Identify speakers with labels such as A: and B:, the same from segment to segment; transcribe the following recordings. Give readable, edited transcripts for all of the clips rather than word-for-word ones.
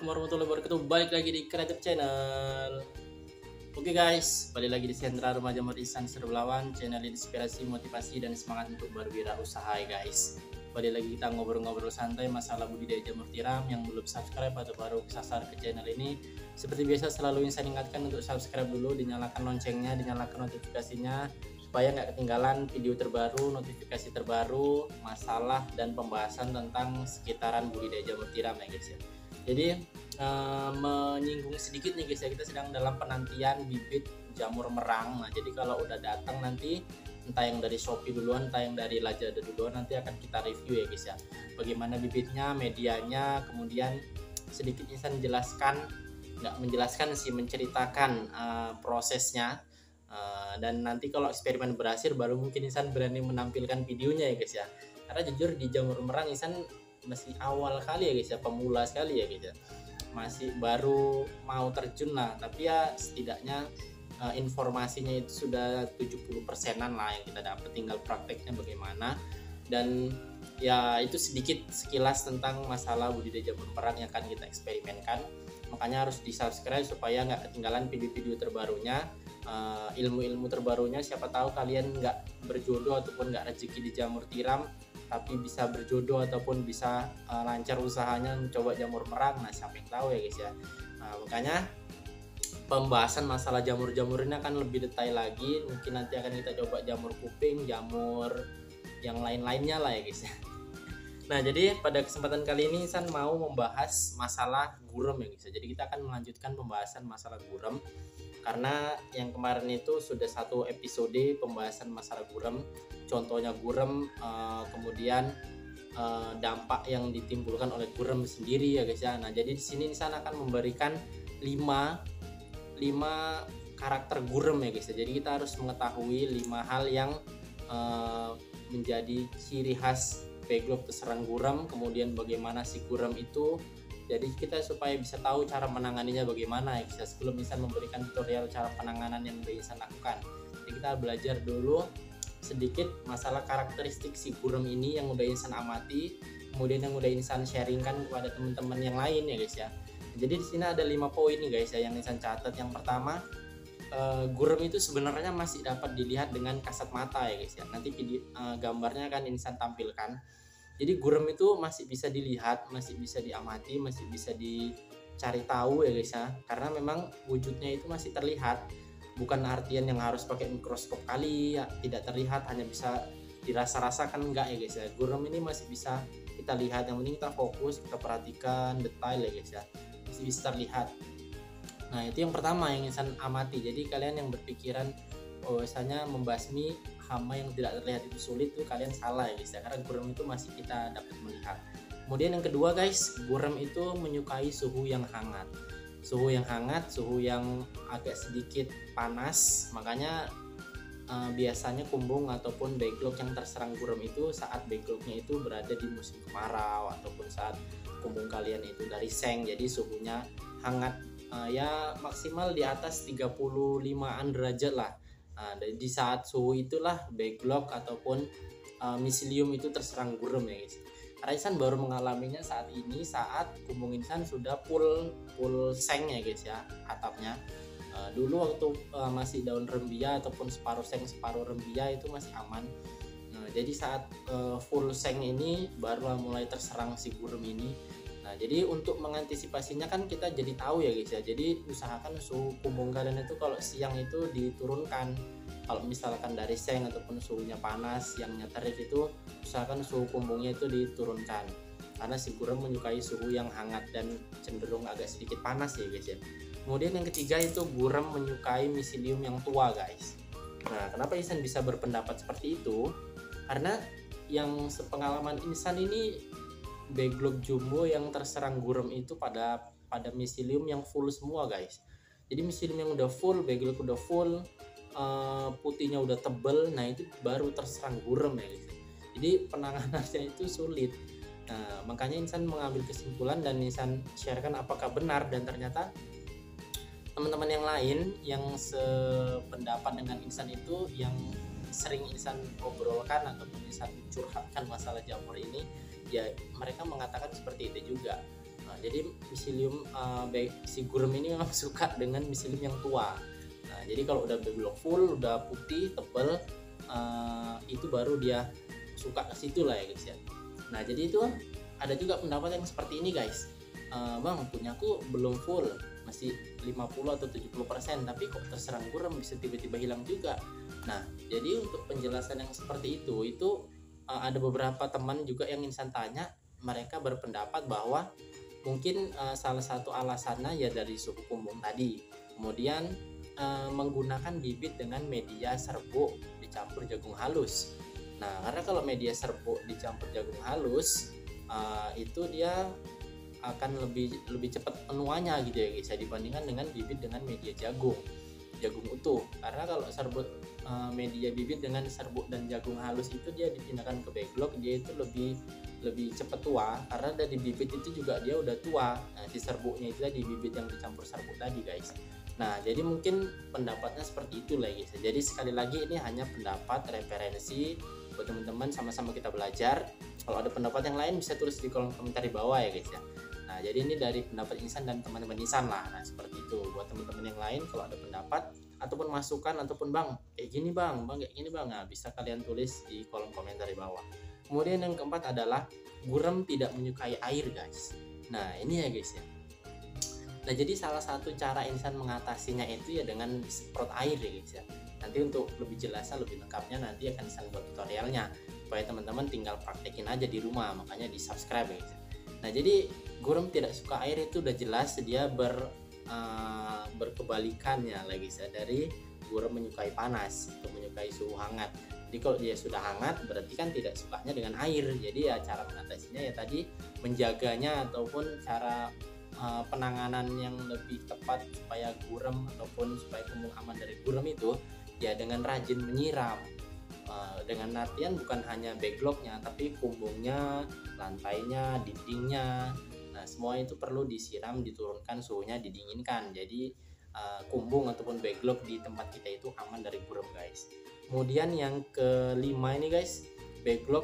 A: warahmatullahi wabarakatuh. Balik lagi di Kreatif Channel. Oke guys, balik lagi di Sentra Rumah Jamur Ihsan Serbelawan, channel inspirasi, motivasi, dan semangat untuk berwirausaha ya guys. Balik lagi kita ngobrol-ngobrol santai masalah budidaya jamur tiram. Yang belum subscribe atau baru kesasar ke channel ini, seperti biasa selalu saya ingatkan untuk subscribe dulu, dinyalakan loncengnya, dinyalakan notifikasinya, supaya nggak ketinggalan video terbaru, notifikasi terbaru, masalah dan pembahasan tentang sekitaran budidaya jamur tiram ya guys ya. Jadi menyinggung sedikit nih guys ya, kita sedang dalam penantian bibit jamur merang. Nah jadi kalau udah datang nanti, entah yang dari Shopee duluan, entah yang dari Lazada duluan, nanti akan kita review ya guys ya, bagaimana bibitnya, medianya, kemudian sedikit Ihsan jelaskan, nggak menjelaskan sih, menceritakan prosesnya. Dan nanti kalau eksperimen berhasil baru mungkin Ihsan berani menampilkan videonya ya guys ya. Karena jujur di jamur merang Ihsan masih awal kali ya guys ya, pemula sekali ya guys ya, masih baru mau terjun lah. Tapi ya setidaknya informasinya itu sudah 70%-an lah yang kita dapat, tinggal prakteknya bagaimana. Dan ya itu sedikit sekilas tentang masalah budidaya jamur merang yang akan kita eksperimenkan. Makanya harus di subscribe supaya nggak ketinggalan video-video terbarunya, ilmu-ilmu terbarunya. Siapa tahu kalian nggak berjodoh ataupun nggak rezeki di jamur tiram, tapi bisa berjodoh ataupun bisa lancar usahanya mencoba jamur merang. Nah siapa yang tahu ya guys ya. Makanya pembahasan masalah jamur-jamur ini akan lebih detail lagi. Mungkin nanti akan kita coba jamur kuping, jamur yang lain-lainnya lah ya guys ya. Nah jadi pada kesempatan kali ini Ihsan mau membahas masalah gurem ya guys ya. Jadi kita akan melanjutkan pembahasan masalah gurem, karena yang kemarin itu sudah satu episode pembahasan masalah gurem, contohnya gurem, kemudian dampak yang ditimbulkan oleh gurem sendiri ya guys ya. Nah jadi di sini Ihsan akan memberikan 5 karakter gurem ya guys ya. Jadi kita harus mengetahui 5 hal yang menjadi ciri khas backlog terserang gurem, kemudian bagaimana si gurem itu. Jadi kita supaya bisa tahu cara menanganinya bagaimana ya guys ya, sebelum Ihsan memberikan tutorial cara penanganan yang udah Ihsan lakukan. Jadi kita belajar dulu sedikit masalah karakteristik si gurem ini yang udah Ihsan amati, kemudian yang udah Ihsan sharingkan kepada teman-teman yang lain ya guys ya. Jadi di sini ada 5 poin nih guys ya yang Ihsan catat. Yang pertama, gurem itu sebenarnya masih dapat dilihat dengan kasat mata ya guys ya. Nanti video gambarnya akan Ihsan tampilkan. Jadi gurem itu masih bisa dilihat, masih bisa diamati, masih bisa dicari tahu ya guys ya. Karena memang wujudnya itu masih terlihat. Bukan artian yang harus pakai mikroskop kali ya, tidak terlihat, hanya bisa dirasa-rasakan, enggak ya guys ya. Gurem ini masih bisa kita lihat, yang penting kita fokus, kita perhatikan detail ya guys ya, masih bisa terlihat. Nah itu yang pertama yang Ihsan amati. Jadi kalian yang berpikiran bahwasanya membasmi hama yang tidak terlihat itu sulit, tuh kalian salah ya guys ya, karena gurem itu masih kita dapat melihat. Kemudian yang kedua guys, gurem itu menyukai suhu yang hangat. Suhu yang hangat, suhu yang agak sedikit panas. Makanya biasanya kumbung ataupun backlog yang terserang gurem itu saat backlognya itu berada di musim kemarau, ataupun saat kumbung kalian itu dari seng. Jadi suhunya hangat, ya maksimal di atas 35-an derajat lah. Nah, di saat suhu itulah backlog ataupun miselium itu terserang gurem ya guys. Karena Ihsan baru mengalaminya saat ini, saat kumbung Ihsan sudah full seng ya guys ya, atapnya. Dulu waktu masih daun rembia ataupun separuh seng separuh rembia itu masih aman. Nah, jadi saat full seng ini baru mulai terserang si gurem ini. Nah, jadi untuk mengantisipasinya kan kita jadi tahu ya guys ya. Jadi usahakan suhu kumbung kalian itu kalau siang itu diturunkan. Kalau misalkan dari seng ataupun suhunya panas, siangnya terik, itu usahakan suhu kumbungnya itu diturunkan. Karena si gurem menyukai suhu yang hangat dan cenderung agak sedikit panas ya guys ya. Kemudian yang ketiga itu gurem menyukai miselium yang tua guys. Nah, kenapa Ihsan bisa berpendapat seperti itu? Karena yang sepengalaman Ihsan ini, backlog jumbo yang terserang gurem itu pada miselium yang full semua guys. Jadi miselium yang udah full, backlog udah full, putihnya udah tebel, nah itu baru terserang gurem ya guys. Jadi penanganannya itu sulit. Nah makanya Ihsan mengambil kesimpulan dan Ihsan sharekan apakah benar, dan ternyata teman-teman yang lain yang sependapat dengan Ihsan itu, yang sering Ihsan obrolkan ataupun Ihsan curhatkan masalah jamur ini, ya mereka mengatakan seperti itu juga. Jadi miselium si gurem ini memang suka dengan miselium yang tua. Nah, jadi kalau udah bag full, udah putih, tebal, itu baru dia suka ke situ lah ya guys ya. Nah, jadi itu ada juga pendapat yang seperti ini guys. Bang, punyaku belum full, masih 50 atau 70%, tapi kok terserang gurem bisa tiba-tiba hilang juga. Nah, jadi untuk penjelasan yang seperti itu ada beberapa teman juga yang insan tanya, mereka berpendapat bahwa mungkin salah satu alasannya ya dari suhu kumbung tadi. Kemudian menggunakan bibit dengan media serbuk dicampur jagung halus. Nah, karena kalau media serbuk dicampur jagung halus itu dia akan lebih cepat menuanya gitu ya guys, dibandingkan dengan bibit dengan media jagung utuh. Karena kalau serbuk media bibit dengan serbuk dan jagung halus itu dia dipindahkan ke backlog, dia itu lebih cepat tua, karena dari bibit itu juga dia udah tua. Nah, si serbuknya itu di bibit yang dicampur serbuk tadi guys. Nah, jadi mungkin pendapatnya seperti itu lah guys. Jadi sekali lagi ini hanya pendapat referensi buat teman-teman, sama-sama kita belajar. Kalau ada pendapat yang lain bisa tulis di kolom komentar di bawah ya guys ya. Nah, jadi ini dari pendapat Insan dan teman-teman Insan lah. Nah, seperti itu. Buat teman-teman yang lain kalau ada pendapat ataupun masukan ataupun bang kayak gini bang kayak gini bang, nah bisa kalian tulis di kolom komentar di bawah. Kemudian yang keempat adalah gurem tidak menyukai air guys. Nah, ini ya guys ya. Nah, jadi salah satu cara Insan mengatasinya itu ya dengan disemprot air ya guys ya. Nanti untuk lebih jelasnya, lebih lengkapnya nanti akan Insan buat tutorialnya, supaya teman-teman tinggal praktekin aja di rumah, makanya di subscribe ya guys ya. Nah, jadi gurem tidak suka air itu udah jelas, dia berkebalikannya lah guys ya, dari gurem menyukai panas atau menyukai suhu hangat. Jadi kalau dia sudah hangat berarti kan tidak sukanya dengan air. Jadi ya cara mengatasinya ya tadi menjaganya, ataupun cara penanganan yang lebih tepat supaya gurem ataupun supaya kumbung aman dari gurem itu ya dengan rajin menyiram, dengan artian bukan hanya backlognya tapi kumbungnya, lantainya, dindingnya. Nah, semua itu perlu disiram, diturunkan suhunya, didinginkan. Jadi kumbung ataupun backlog di tempat kita itu aman dari gurem guys. Kemudian yang kelima ini guys, backlog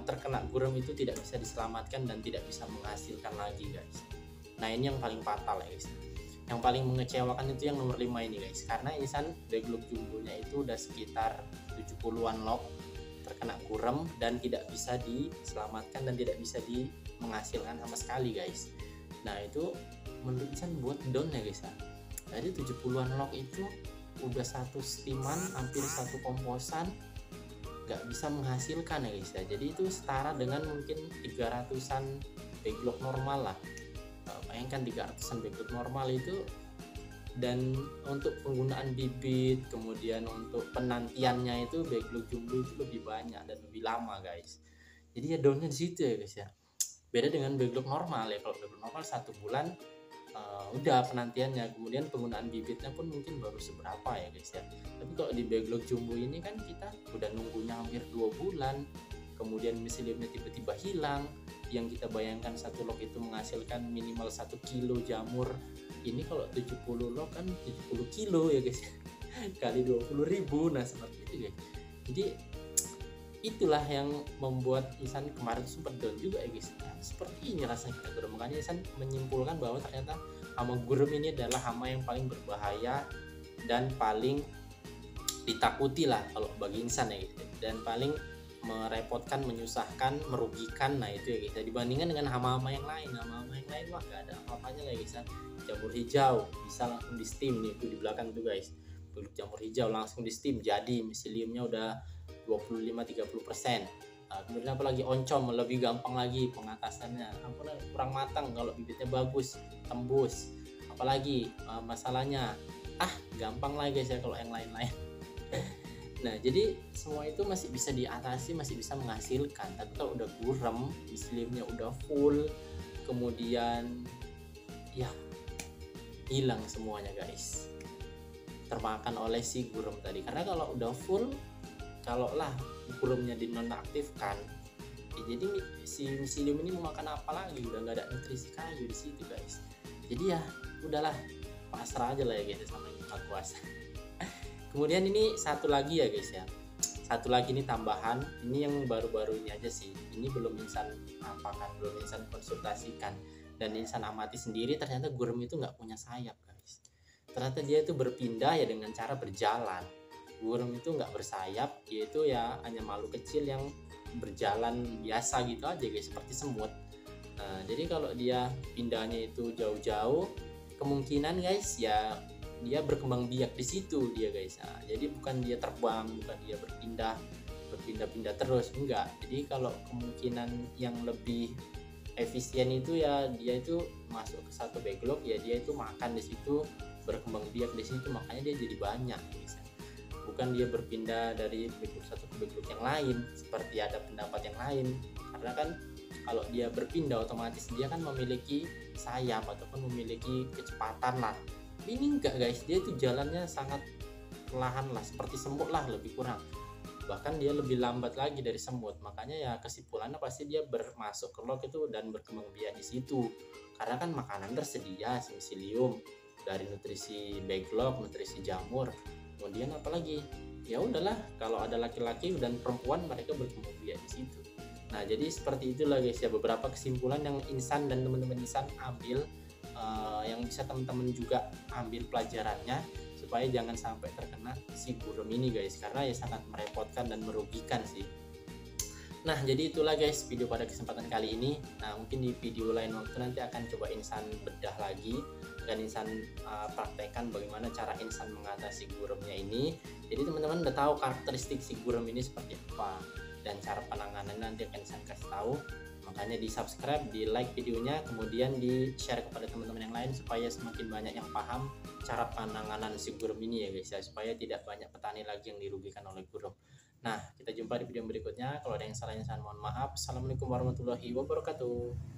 A: terkena gurem itu tidak bisa diselamatkan dan tidak bisa menghasilkan lagi guys. Nah, ini yang paling fatal ya guys. Yang paling mengecewakan itu yang nomor 5 ini guys, karena Insan backlog jumbonya itu udah sekitar 70-an log terkena gurem dan tidak bisa diselamatkan dan tidak bisa menghasilkan sama sekali guys. Nah, itu menurut Insan buat down ya guys ya. Jadi 70-an log itu udah satu steaman, hampir satu komposan, nggak bisa menghasilkan ya guys ya. Jadi itu setara dengan mungkin 300-an backlog normal lah. Bayangkan 300-an backlog normal itu, dan untuk penggunaan bibit kemudian untuk penantiannya itu backlog jumbo itu lebih banyak dan lebih lama guys. Jadi ya downnya di situ ya guys ya. Beda dengan backlog normal ya. Kalau backlog normal 1 bulan udah penantiannya, kemudian penggunaan bibitnya pun mungkin baru seberapa ya guys ya. Tapi kalau di backlog jumbo ini kan kita udah nunggunya hampir 2 bulan, kemudian miseliumnya tiba-tiba hilang. Yang kita bayangkan satu log itu menghasilkan minimal 1 kilo jamur, ini kalau 70 log kan 70 kilo ya guys kali 20.000. Nah, seperti itu guys. Jadi itulah yang membuat Insan kemarin sempat down juga ya guys. Nah, seperti ini rasanya kita gurem. Makanya Insan menyimpulkan bahwa ternyata hama gurem ini adalah hama yang paling berbahaya dan paling ditakuti lah kalau bagi Insan ya gitu. Dan paling merepotkan, menyusahkan, merugikan. Nah, itu ya guys, dibandingkan dengan hama-hama yang lain. Hama-hama yang lain mah gak ada apa-apanya lah guys. Jamur hijau bisa langsung di steam nih, itu di belakang tuh guys. Beluk jamur hijau langsung di steam, jadi miseliumnya udah 25-30%. Kemudian apalagi oncom, lebih gampang lagi pengatasannya. Kurang matang, kalau bibitnya bagus tembus. Apalagi masalahnya gampang lah guys ya kalau yang lain-lain. Nah, jadi semua itu masih bisa diatasi, masih bisa menghasilkan. Tapi kalau udah gurem, miseliumnya udah full, kemudian ya hilang semuanya guys, termakan oleh si gurem tadi. Karena kalau udah full, kalau lah guremnya dinonaktifkan ya, jadi si miselium ini mau makan apa lagi, udah nggak ada nutrisi kayu di situ guys. Jadi ya udahlah, pasrah aja lah ya guys sama yang maha kuasa. Kemudian ini satu lagi ya guys ya, satu lagi ini tambahan, ini yang baru-baru ini aja sih, ini belum Insan apakan, belum Insan konsultasikan. Dan insan amati sendiri ternyata gurem itu nggak punya sayap guys. Ternyata dia itu berpindah ya dengan cara berjalan. Gurem itu nggak bersayap, dia itu ya hanya makhluk kecil yang berjalan biasa gitu aja guys, seperti semut. Nah, jadi kalau dia pindahnya itu jauh-jauh, kemungkinan guys ya dia berkembang biak di situ dia guys. Nah, jadi bukan dia terbang, bukan dia berpindah-pindah terus, enggak. Jadi kalau kemungkinan yang lebih efisien itu ya dia itu masuk ke satu backlog, ya dia itu makan di situ, berkembang biak di situ, makanya dia jadi banyak guys. Bukan dia berpindah dari backlog satu ke backlog yang lain seperti ada pendapat yang lain, karena kan kalau dia berpindah otomatis dia kan memiliki sayap ataupun memiliki kecepatan lah. Ini enggak guys, dia itu jalannya sangat perlahan lah, seperti semut lah lebih kurang, bahkan dia lebih lambat lagi dari semut. Makanya ya kesimpulannya pasti dia bermasuk ke log itu dan berkembang biak di situ, karena kan makanan tersedia miselium dari nutrisi backlog, nutrisi jamur. Kemudian apalagi, ya udahlah, kalau ada laki-laki dan perempuan mereka berkembang biak di situ. Nah, jadi seperti itulah guys ya beberapa kesimpulan yang insan dan teman-teman insan ambil, yang bisa teman-teman juga ambil pelajarannya supaya jangan sampai terkena si gurem ini guys, karena ya sangat merepotkan dan merugikan sih. Nah, jadi itulah guys video pada kesempatan kali ini. Nah, mungkin di video lain waktu nanti akan coba insan bedah lagi dan insan praktekkan bagaimana cara insan mengatasi guremnya ini. Jadi teman-teman udah tahu karakteristik si gurem ini seperti apa dan cara penanganannya nanti akan insan kasih tahu. Makanya di subscribe, di like videonya, kemudian di share kepada teman-teman yang lain supaya semakin banyak yang paham cara penanganan si gurem ini ya guys ya, supaya tidak banyak petani lagi yang dirugikan oleh gurem. Nah, kita jumpa di video berikutnya. Kalau ada yang salah, mohon maaf. Assalamualaikum warahmatullahi wabarakatuh.